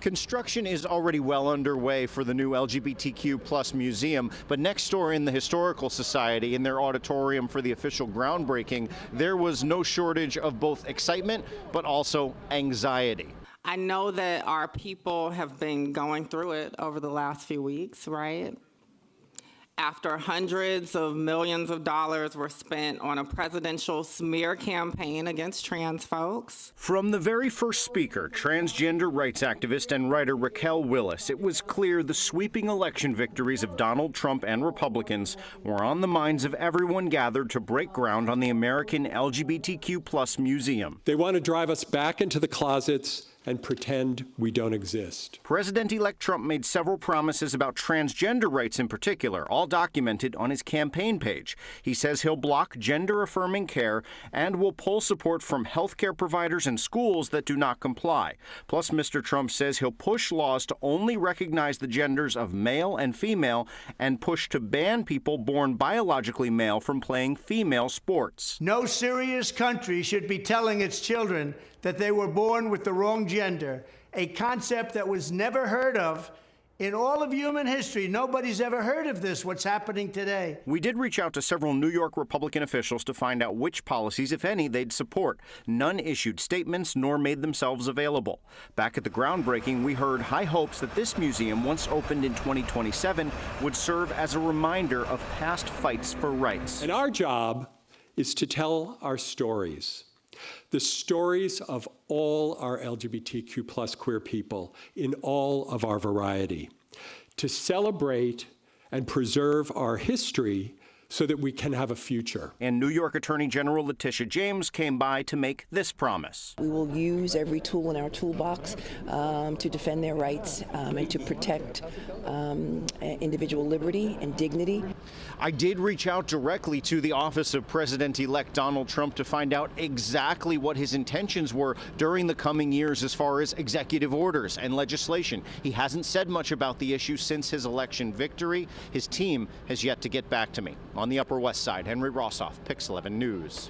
Construction is already well underway for the new LGBTQ plus museum, but next door in the Historical Society, in their auditorium for the official groundbreaking, there was no shortage of both excitement but also anxiety. I know that our people have been going through it over the last few weeks, right? After hundreds of millions of dollars were spent on a presidential smear campaign against trans folks. From the very first speaker, transgender rights activist and writer Raquel Willis, it was clear the sweeping election victories of Donald Trump and Republicans were on the minds of everyone gathered to break ground on the American LGBTQ plus museum. They want to drive us back into the closets and pretend we don't exist. President-elect Trump made several promises about transgender rights in particular, all documented on his campaign page. He says he'll block gender-affirming care and will pull support from healthcare providers and schools that do not comply. Plus, Mr. Trump says he'll push laws to only recognize the genders of male and female and push to ban people born biologically male from playing female sports. No serious country should be telling its children that they were born with the wrong gender, a concept that was never heard of in all of human history. Nobody's ever heard of this, what's happening today. We did reach out to several New York Republican officials to find out which policies, if any, they'd support. None issued statements nor made themselves available. Back at the groundbreaking, we heard high hopes that this museum, once opened in 2027, would serve as a reminder of past fights for rights. And our job is to tell our stories. The stories of all our LGBTQ plus queer people in all of our variety, to celebrate and preserve our history so that we can have a future. And New York Attorney General Letitia James came by to make this promise. We will use every tool in our toolbox to defend their rights and to protect individual liberty and dignity. I did reach out directly to the office of President-elect Donald Trump to find out exactly what his intentions were during the coming years as far as executive orders and legislation. He hasn't said much about the issue since his election victory. His team has yet to get back to me. On the Upper West Side, Henry Rossoff, Pix 11 News.